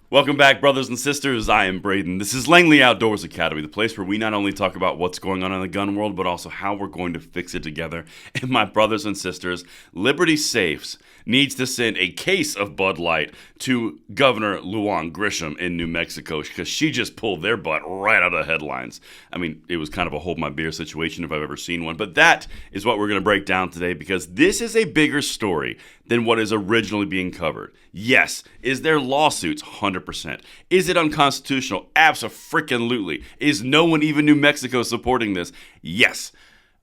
Welcome back, brothers and sisters. I am Braden. This is Langley Outdoors Academy, the place where we not only talk about what's going on in the gun world, but also how we're going to fix it together. And my brothers and sisters, Liberty Safes needs to send a case of Bud Light to Governor Lujan Grisham in New Mexico because she just pulled their butt right out of the headlines. I mean, it was kind of a hold my beer situation if I've ever seen one. But that is what we're going to break down today because this is a bigger story than what is originally being covered. Yes, is there lawsuits? 100%. Is it unconstitutional? Abso-freaking-lutely. Is no one, even New Mexico, supporting this? Yes.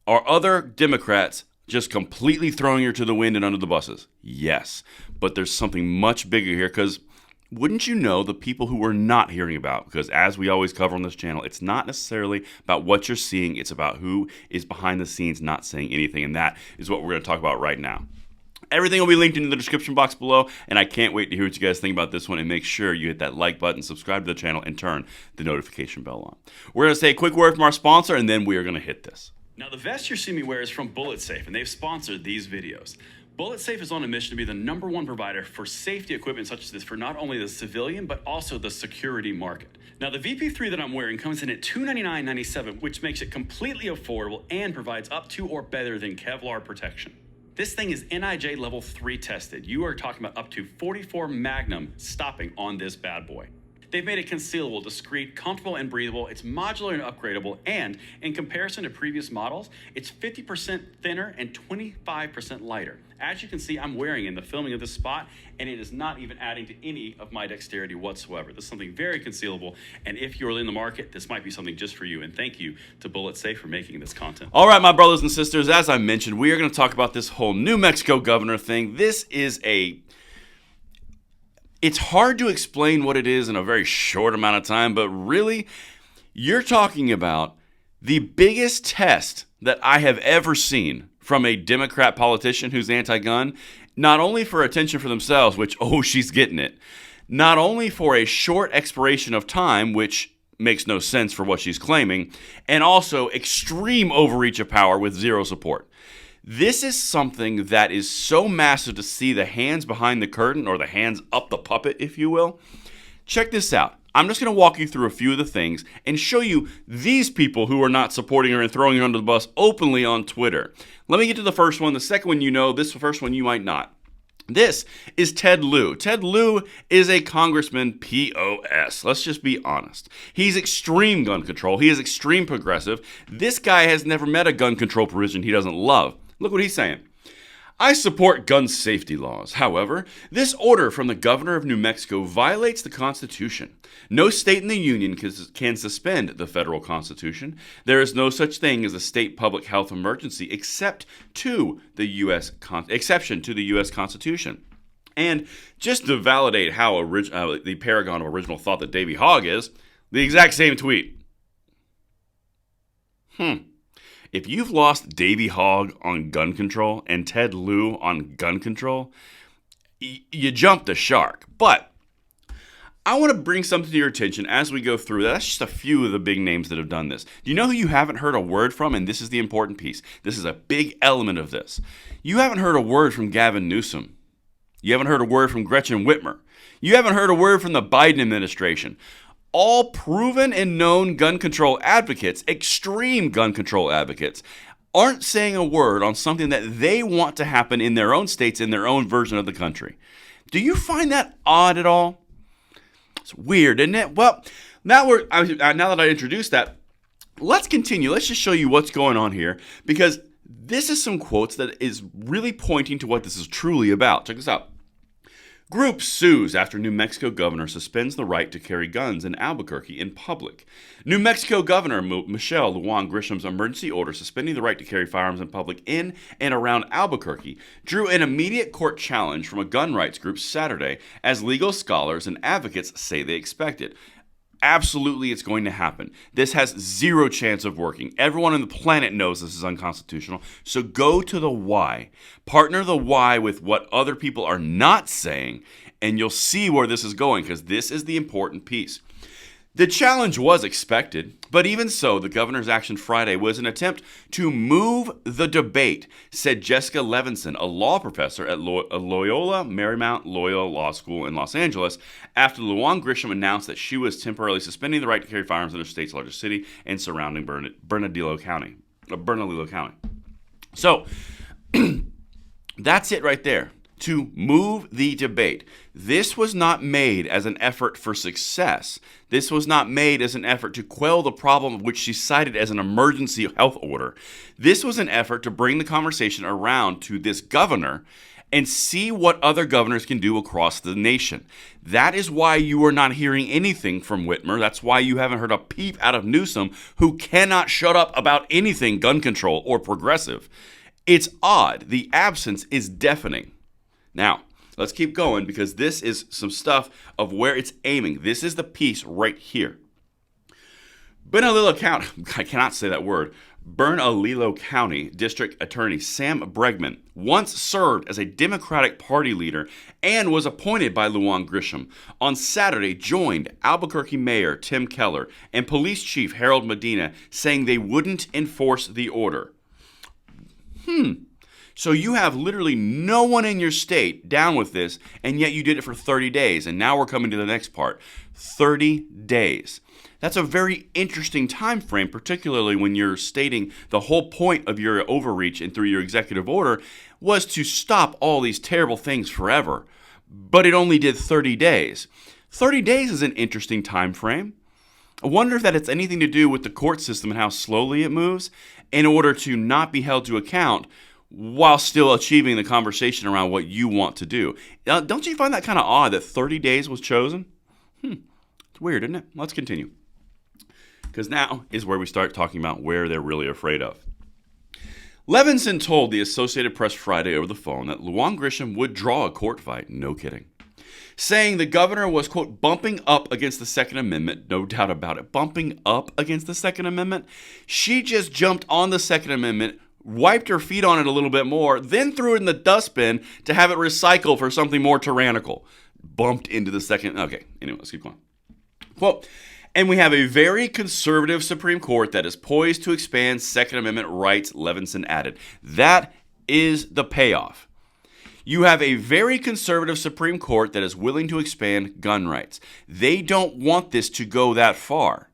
Are other Democrats just completely throwing her to the wind and under the buses? Yes. But there's something much bigger here because wouldn't you know the people who we're not hearing about? Because as we always cover on this channel, it's not necessarily about what you're seeing. It's about who is behind the scenes not saying anything. And that is what we're going to talk about right now. Everything will be linked in the description box below, and I can't wait to hear what you guys think about this one, and make sure you hit that like button, subscribe to the channel, and turn the notification bell on. We're going to say a quick word from our sponsor, and then we are going to hit this. Now, the vest you're seeing me wear is from Bullet Safe, and they've sponsored these videos. Bullet Safe is on a mission to be the #1 provider for safety equipment such as this for not only the civilian, but also the security market. Now, the VP3 that I'm wearing comes in at $299.97, which makes it completely affordable and provides up to or better than Kevlar protection. This thing is NIJ level 3 tested. You are talking about up to 44 Magnum stopping on this bad boy. They've made it concealable, discreet, comfortable, and breathable. It's modular and upgradable, and in comparison to previous models, it's 50% thinner and 25% lighter. As you can see, I'm wearing in the filming of this spot, and it is not even adding to any of my dexterity whatsoever. This is something very concealable, and if you're in the market, this might be something just for you, and thank you to Bullet Safe for making this content. All right, my brothers and sisters, as I mentioned, we are going to talk about this whole New Mexico governor thing. It's hard to explain what it is in a very short amount of time, but really, you're talking about the biggest test that I have ever seen from a Democrat politician who's anti-gun, not only for attention for themselves, which, oh, she's getting it, not only for a short expiration of time, which makes no sense for what she's claiming, and also extreme overreach of power with zero support. This is something that is so massive to see the hands behind the curtain, or the hands up the puppet, if you will. Check this out. I'm just going to walk you through a few of the things and show you these people who are not supporting her and throwing her under the bus openly on Twitter. Let me get to the first one. The second one you know, this first one you might not. This is Ted Lieu. Ted Lieu is a congressman POS. Let's just be honest. He's extreme gun control. He is extreme progressive. This guy has never met a gun control provision he doesn't love. Look what he's saying. I support gun safety laws. However, this order from the governor of New Mexico violates the Constitution. No state in the union can suspend the federal Constitution. There is no such thing as a state public health emergency exception to the U.S. Constitution. And just to validate how the paragon of original thought that Davey Hogg is, the exact same tweet. If you've lost Davey Hogg on gun control and Ted Lieu on gun control, you jumped the shark. But I want to bring something to your attention as we go through that. That's just a few of the big names that have done this. Do you know who you haven't heard a word from? And this is the important piece. This is a big element of this. You haven't heard a word from Gavin Newsom. You haven't heard a word from Gretchen Whitmer. You haven't heard a word from the Biden administration. All proven and known gun control advocates, extreme gun control advocates, aren't saying a word on something that they want to happen in their own states, in their own version of the country. Do you find that odd at all? It's weird, isn't it? Well, now that I introduced that, let's continue. Let's just show you what's going on here, because this is some quotes that is really pointing to what this is truly about. Check this out. Group sues after New Mexico governor suspends the right to carry guns in Albuquerque in public. New Mexico Governor Michelle Lujan Grisham's emergency order suspending the right to carry firearms in public in and around Albuquerque drew an immediate court challenge from a gun rights group Saturday, as legal scholars and advocates say they expect it. Absolutely, it's going to happen. This has zero chance of working. Everyone on the planet knows this is unconstitutional. So go to the why. Partner the why with what other people are not saying, and you'll see where this is going, because this is the important piece. The challenge was expected, but even so, the governor's action Friday was an attempt to move the debate, said Jessica Levinson, a law professor at Loyola Marymount Loyola Law School in Los Angeles, after Lujan Grisham announced that she was temporarily suspending the right to carry firearms in the state's largest city and surrounding Bernalillo County. So, that's it right there. To move the debate. This was not made as an effort for success. This was not made as an effort to quell the problem which she cited as an emergency health order. This was an effort to bring the conversation around to this governor and see what other governors can do across the nation. That is why you are not hearing anything from Whitmer. That's why you haven't heard a peep out of Newsom, who cannot shut up about anything gun control or progressive. It's odd. The absence is deafening. Now, let's keep going because this is some stuff of where it's aiming. This is the piece right here. Bernalillo County, I cannot say that word. Bernalillo County District Attorney Sam Bregman once served as a Democratic Party leader and was appointed by Lujan Grisham. On Saturday, joined Albuquerque Mayor Tim Keller and Police Chief Harold Medina, saying they wouldn't enforce the order. So you have literally no one in your state down with this, and yet you did it for 30 days. And now we're coming to the next part. 30 days. That's a very interesting time frame, particularly when you're stating the whole point of your overreach and through your executive order was to stop all these terrible things forever. But it only did 30 days. 30 days is an interesting time frame. I wonder if that has anything to do with the court system and how slowly it moves in order to not be held to account while still achieving the conversation around what you want to do. Now, don't you find that kind of odd that 30 days was chosen? It's weird, isn't it? Let's continue. Because now is where we start talking about where they're really afraid of. Levinson told the Associated Press Friday over the phone that Lujan Grisham would draw a court fight. No kidding. Saying the governor was, quote, bumping up against the Second Amendment. No doubt about it. Bumping up against the Second Amendment. She just jumped on the Second Amendment, wiped her feet on it a little bit more, then threw it in the dustbin to have it recycled for something more tyrannical. Bumped into the second. Okay, anyway, let's keep going. Quote, and we have a very conservative Supreme Court that is poised to expand Second Amendment rights, Levinson added. That is the payoff. You have a very conservative Supreme Court that is willing to expand gun rights. They don't want this to go that far.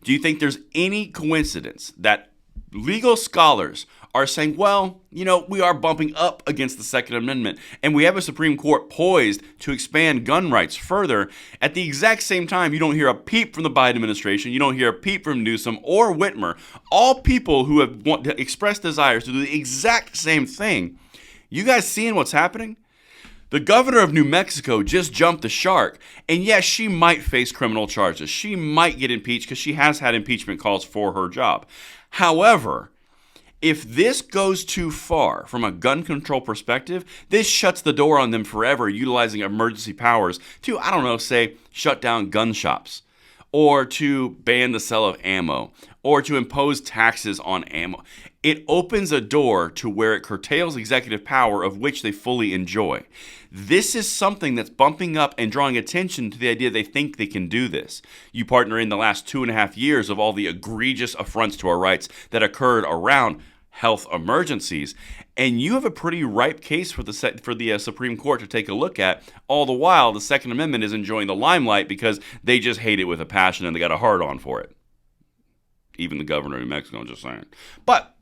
Do you think there's any coincidence that legal scholars are saying, well, we are bumping up against the Second Amendment, and we have a Supreme Court poised to expand gun rights further? At the exact same time, you don't hear a peep from the Biden administration, you don't hear a peep from Newsom or Whitmer, all people who have expressed desires to do the exact same thing. You guys seeing what's happening? The governor of New Mexico just jumped the shark, and yes, she might face criminal charges. She might get impeached because she has had impeachment calls for her job. However, if this goes too far from a gun control perspective, this shuts the door on them forever, utilizing emergency powers to, say, shut down gun shops, or to ban the sale of ammo, or to impose taxes on ammo. It opens a door to where it curtails executive power, of which they fully enjoy. This is something that's bumping up and drawing attention to the idea they think they can do this. You partner in the last 2.5 years of all the egregious affronts to our rights that occurred around health emergencies, and you have a pretty ripe case for the Supreme Court to take a look at. All the while, the Second Amendment is enjoying the limelight because they just hate it with a passion and they got a hard-on for it. Even the governor of New Mexico, I'm just saying. But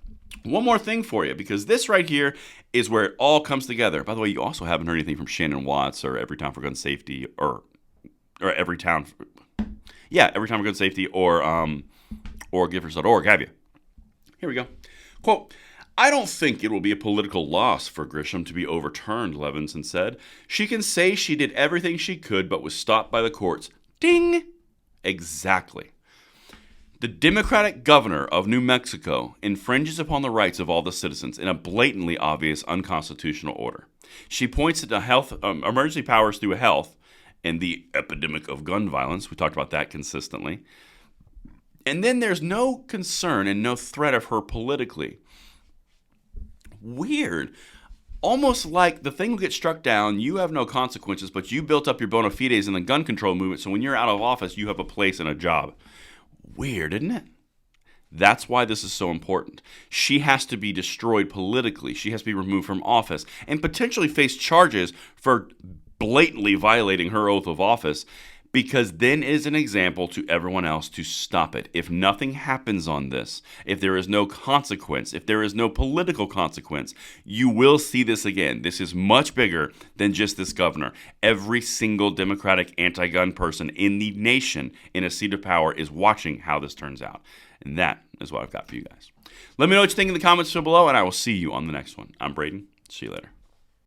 one more thing for you, because this right here is where it all comes together. By the way, you also haven't heard anything from Shannon Watts or Every Town for Gun Safety or Every Town for Gun Safety or Givers.org, have you? Here we go. Quote, I don't think it will be a political loss for Grisham to be overturned, Levinson said. She can say she did everything she could but was stopped by the courts. Ding! Exactly. The Democratic governor of New Mexico infringes upon the rights of all the citizens in a blatantly obvious unconstitutional order. She points to health emergency powers through health and the epidemic of gun violence. We talked about that consistently. And then there's no concern and no threat of her politically. Weird. Almost like the thing will get struck down, you have no consequences, but you built up your bona fides in the gun control movement, so when you're out of office, you have a place and a job. Weird, isn't it? That's why this is so important. She has to be destroyed politically. She has to be removed from office and potentially face charges for blatantly violating her oath of office, because then is an example to everyone else to stop it. If nothing happens on this, if there is no consequence, if there is no political consequence, you will see this again. This is much bigger than just this governor. Every single Democratic anti-gun person in the nation in a seat of power is watching how this turns out. And that is what I've got for you guys. Let me know what you think in the comments below, and I will see you on the next one. I'm Braden. See you later.